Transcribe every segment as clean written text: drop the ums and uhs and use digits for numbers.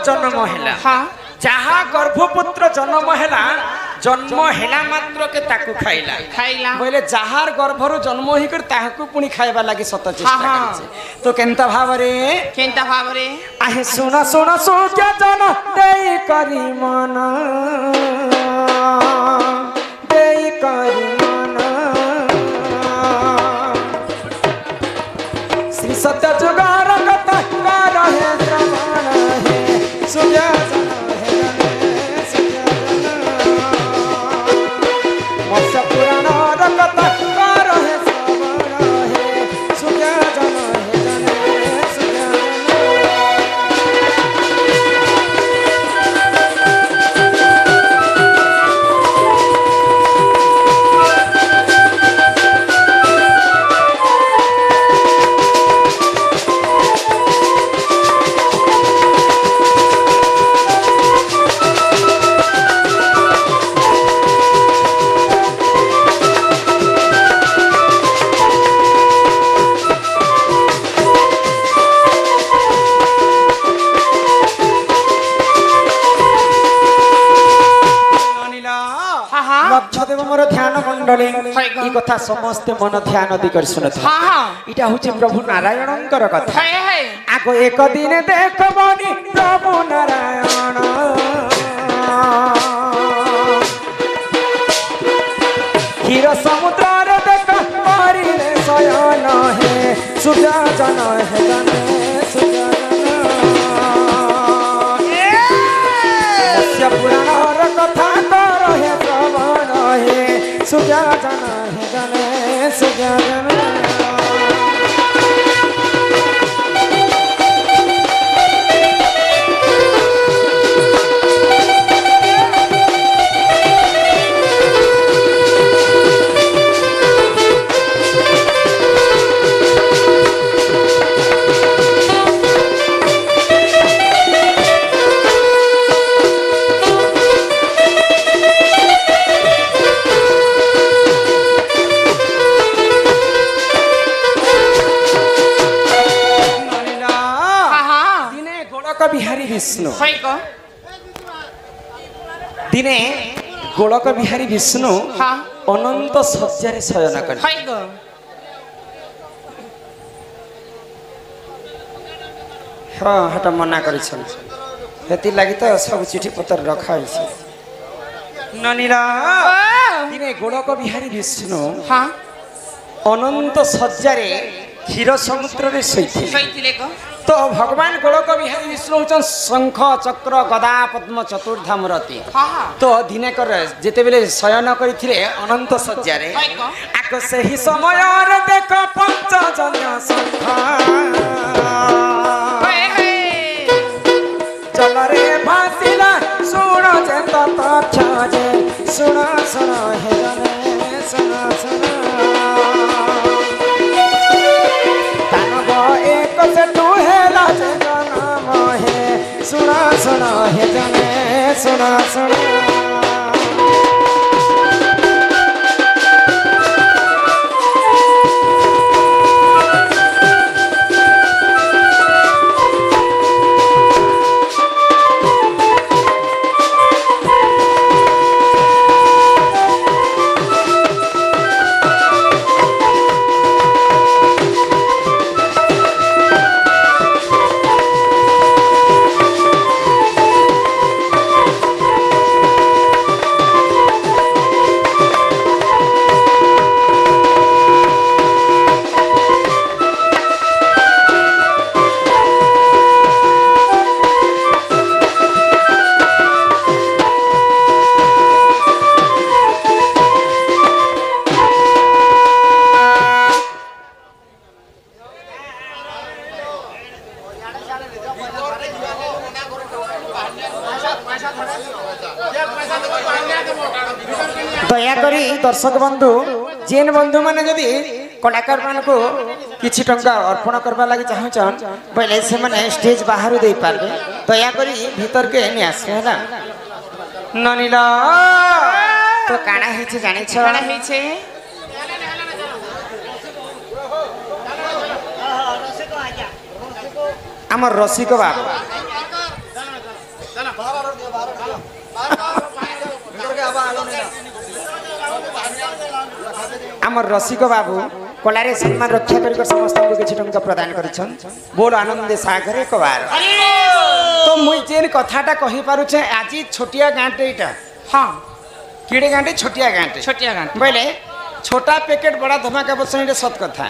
जन्म है जहा गर्भपुत्र जन्म है मात्र के ताकु खाइला बोले जहार गर्भरु जन्म ही कर ताकु पुनी खाइबा लागि सत चेष्टा करछे तो केनता भावरे आहे सुना सुना सो क्या जन देई करी मन श्री सत्य जुगार कथा कर है श्रवण है सुजा जन है मत्स्य पुराण कथा कर है श्रवण है सुजा जन है सुजा ध्यान मंडली ई कथा समस्त मन ध्यान दी कर सुनत इटा होची प्रभु नारायणंकर कथा आगो एक दिन देखबनी प्रभु नारायण क्षीर समुद्र रे देख परिले शयन है सुजा जन है जन सुजा मत्स्य पुराण कथा कर है श्रवण है सुजा जन है जन सुजा जन विष्णु दिने गोलक बिहारी विष्णु अनंत शय्यारे शयन कर हाँ हटा मना कर लगी तो सब चिठी पत्र रखा ननीला दिने गोलक बिहारी विष्णु अनंत शय्यारे क्षीर समुद्र रे शोइथिले तो भगवान गोलक बिहारी विष्णु होचन शंख चक्र गदा पद्म चतुर्धा मूर्ति तो दिने कर जेते बेले शयन करिथिले अनंत शय्या रे आको सही समय रे देख पंचजन्य शंख चल रे भासिला सुन जे तथा जे सुन सुन हे जने सुन सुन एक से तू है लाज जन्म है सुना सुना है जने सुना सुना दयाकोरी दर्शक बंधु जेन बंधु माने जदि कलाकार मान को किछि टंका अर्पण करबा लागि चाहछन पहिले से माने स्टेज बाहर दे पारबे दयाकोरी भीतर के नि आसे हैला ननीला तो काना हिचे जानि छ काना हिचे हमर रसिक बाबा आमर रसिक बाबू कलारे सम्मान रक्षा कर समस्त को किछि टंका प्रदान करिछन बोल आनंद सागर एक बार तो मुई जेन कथाटा कहि पारुछे आजी छोटिया गांटे इटा हां किड़े गांटे छोटिया गांटे बोले छोटा पैकेट बड़ा धमाका बसन सत कथा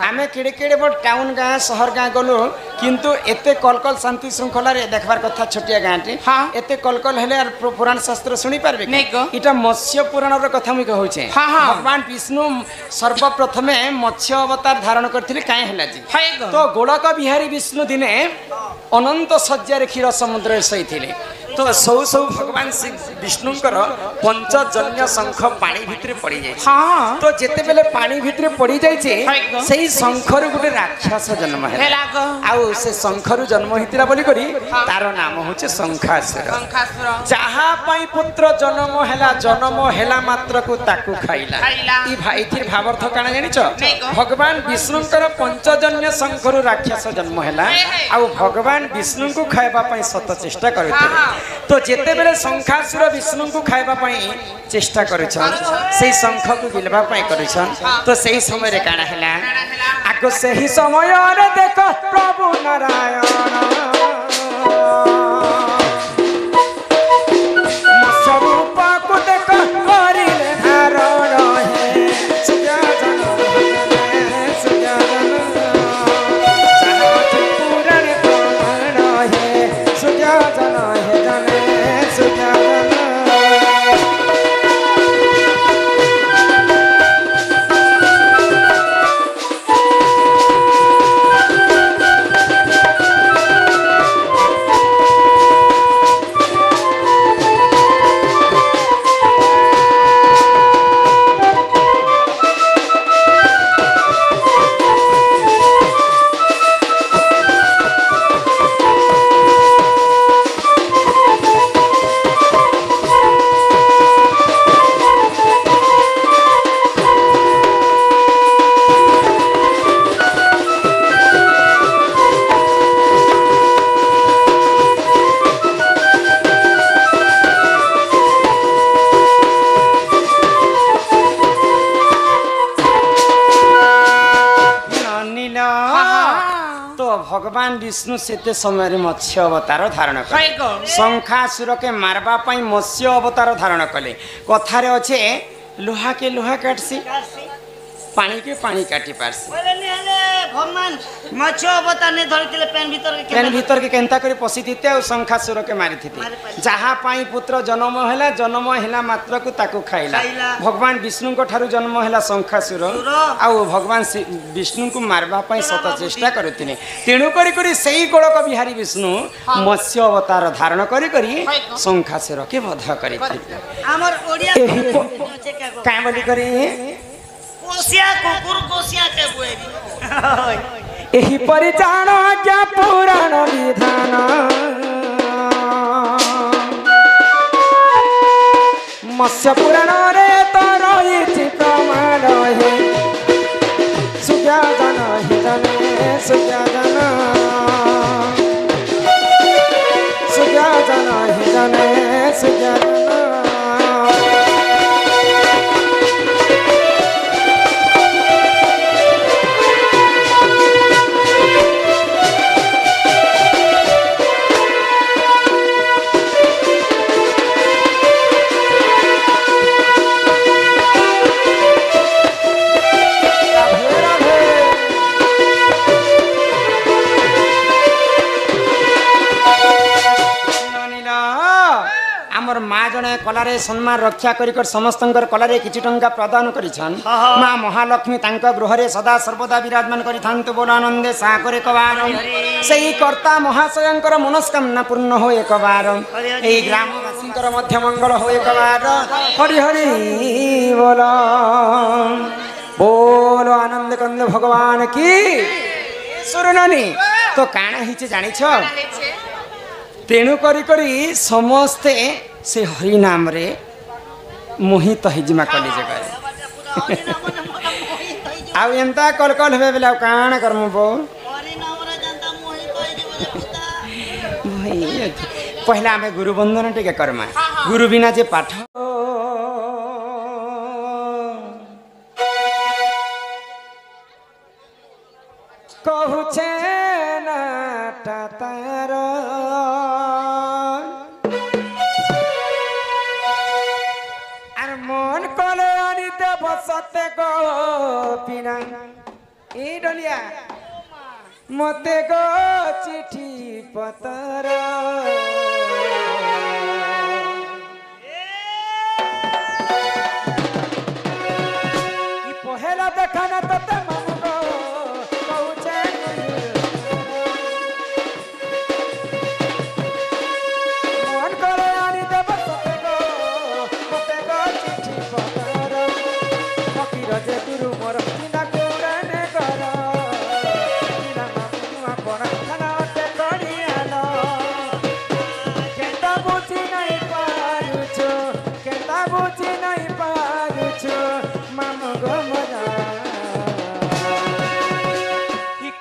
आमे किड़े किड़े बड़ टाउन गाँ शहर गाँ गलु किंतु एते कलकल शांति श्रृंखला रे देखबार कथा छोटिया गाँटी हाँ एते कलकल हेले पुराण शास्त्र सुनी पारबे इटा मत्स्य पुराण रो कथा मुई कहूचे भगवान विष्णु सर्वप्रथमे मत्स्य अवतार धारण करथिले काहे हला जी तो गोलक बिहारी विष्णु दिने अनंत सज्जा रे क्षीर समुद्र सहीथिले तो सौ सौ भगवान श्री विष्णुंकर पंचजन्य शंख पानी भितर पड़ी जाए हाँ तो जेते बेले पानी भितर पड़ी जाए सही शंखरु गोटे राक्षस जन्म है आउ से शंखरु जन्म हितरा बोली करी तार नाम होचे शंखासुर जहा पाई पुत्र जन्म हेला मात्र को ताकू खाइला ई भाई थिर भावार्थ काना जानिछ भगवान विष्णुंकर पंचजन्य शंखरु राक्षस जन्म हेला आउ भगवान विष्णु को खाइबा पई सत चेष्टा करथिले तो जेते बेले शंखासुर विष्णु को खाइबा पई चेष्टा करिछन सेही शंख को बिलबा पई करिछन तो सेही समय रे काना हैला आको सेही समय रे देखो प्रभु नारायण स्वरूप को देखो करिले धारण हे सुजान सुजान पुराण प्रमाण हे सुजान भगवान विष्णु सेते समय मत्स्य अवतार धारण कले शंखासुर के मारबा पई मत्स्य अवतार धारण कले कथारे अच्छे लोहा के लोहा काटसी पानी के पानी काटी पारसी भगवान मत्स्य अवतार ने धरतिले पेन भीतर के केंता करी पसी थिते और शंखासुर के मारी थिते जहा पाई पुत्र जन्म हेला मात्र को ताकू खाइला भगवान विष्णु को ठारू जन्म हेला शंखासुर आ भगवान विष्णु को मारबा पई सत चेष्टा करथिने तेणु करी सेही गोलक बिहारी विष्णु मत्स्य अवतार धारण करी शंखासुर के वध करिथिले हमर ओडिया काय बोली करी कोसिया कुकुर कोसिया के बुएरी एही परिचाण क्या पुराण विधान मत्स्य पुराण रे तो रही प्रमाण हे सुजान हे जने सुजान हे जने सुजान माँ जड़े कलारे सम्मान रक्षा कर समस्त कलारे किछि टंका प्रदान करिछन माँ महालक्ष्मी तांका गृहरे सदा सर्वदा विराजमान करिथांतु बोल आनंदे सागर एक बार सेही कर्ता महाशयंकर मनस्कामना पूर्ण हो एक बार एही ग्रामवासींकर मध्य मंगल हो एक बार हरि हरि बोल बोल आनंद कंद भगवान की सुरनानी तो काना हिचे जानिछ तेणु करी समस्ते से हरि नाम रे मोहित हिजिमा कली जगह आउ एंता कल कल हेबे बेला काण करमु बो भाई पहला हमें गुरु बंधन टिके करमा गुरु बिना जे पाठ पिना ए डलिया मते गो चिठी पतर पहला देखा ना तो मामू गो कहूचे मन करे आनी देव मते गो चिठी पतर फकीर जे गुरु मोर बिना कुड़ने कर बिना मामू आपण खाना ते करी आलो केता बुझी नहीं पारुछु केता बुझी नहीं पारुछु मामू गो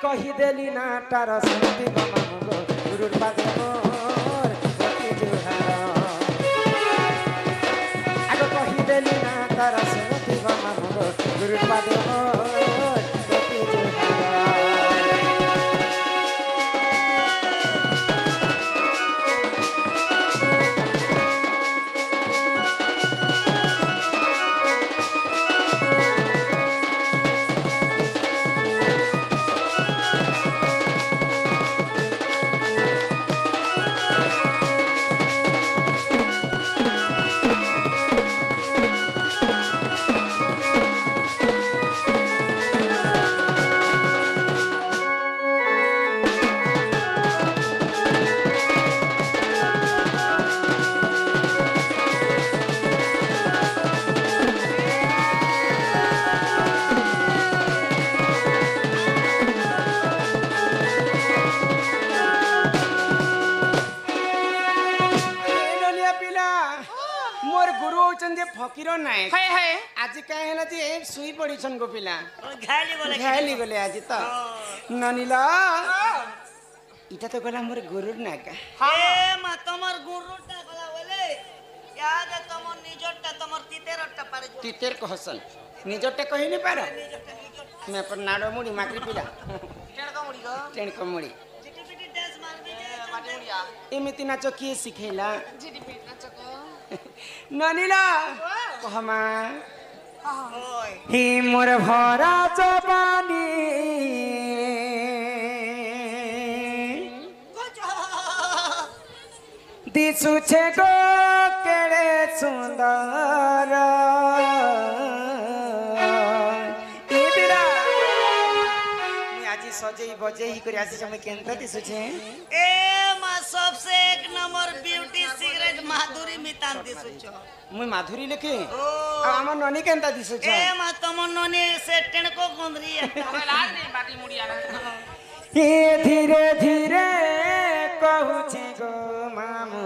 कही देली ना तार सुनती मामू गो गुरुर पादे मोर गति जुहार आगो कही देली ना तार सुनती मामू गो गुरुर पादे मोर गति जुहार फकीर नायक हाय हाय आज काय हैला जे सुई पड़ीछन गो पिला घाली गले आज तो ननिला इटा तो गला मोर गुरुर नायक हे मा तमर गुरुटा गला बोले याद तमर निजरटा तमर तितेरटा पारे तितेर कहसन निजरटा कहि नहीं पारो मैं पर नाडो मुड़ी माकरी पिला टेण को मुड़ी चिटी पिटी डांस मार दे माटी मुड़िया एमिति नाच के सिखेला चिटी पिटी नाच को ननिला कहमा ओय ही मोर भरा जवानी दिसु छे गो केड़े सुंदर इबिरा आज सजेई बजेई करी आसी समय केंद्र दिसु छे ए मा सबसे एक नंबर ब्यूटी सिगरेट माधुरी मितान दिसु छ मुई माधुरी लेके हमर ननी केंता दिसु छ ए मा तमर ननी से टेण को गोंदरी लाल नहीं बाटी मुड़िया ये धीरे धीरे कहू छे गो मामू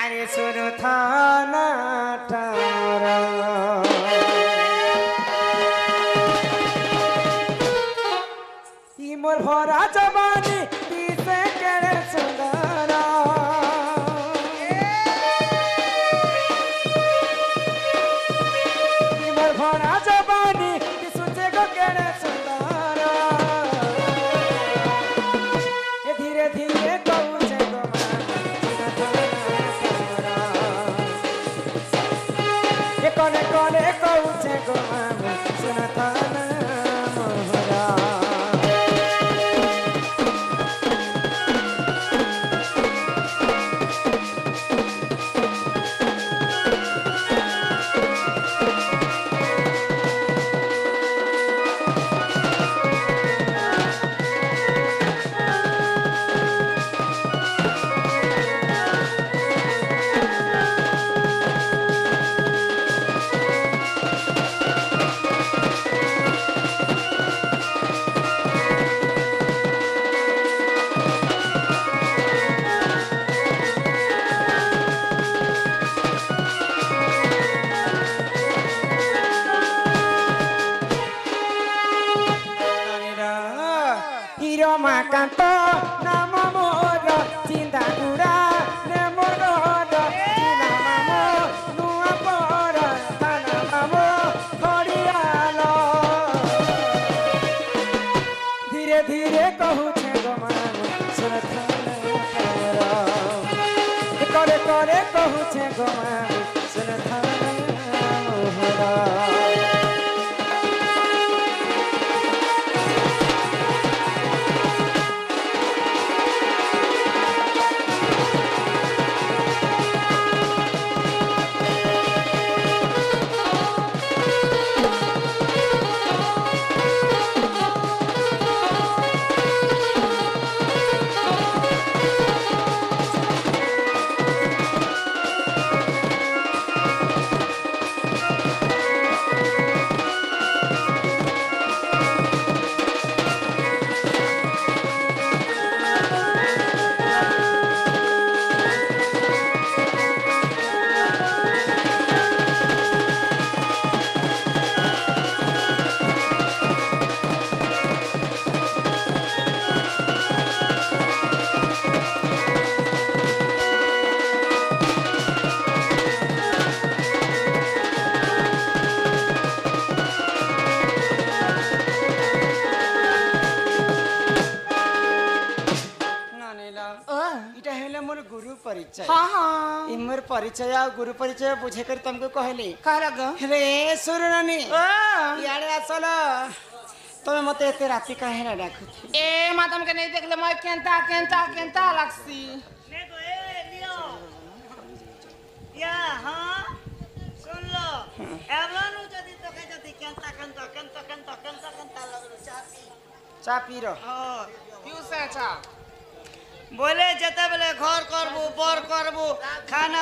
अरे सुनु थाना तारा ई मोर भरा जवानी दिसे केड़े सुंदर ई मोर भरा जवानी दिसु छे गो केड़े सुंदर ए धीरे धीरे कहू छे गो ए कोने कोने कहू छे गो मामू सुन थाना मोहरा रमाकान्त नाम मोर चिन्ता गुडा ने मोर चिना मामो नुआ पर थाना मामो खड़ियाल धीरे धीरे कहू छे गो मामो सुन थाना करे करे कहू छे गो मामो सुन थाना नीला इटा हेले मोर गुरु परिचय हाँ हाँ इ मोर परिचय आ गुरु परिचय बुझे कर तुमको कहले कह लग रे सुररानी यारे आसल तमे मते एते राती काहे रा डाकुथि ए मातम के नहीं देखले मैं केंता केंता केंता लागसी ने गो ए लियो या हां सुन लो एवलानु जदी तो कह जदी कंता लगलो चा पी रो हां क्यों से अच्छा बोले जते बेले घर करबो बर करबो खाना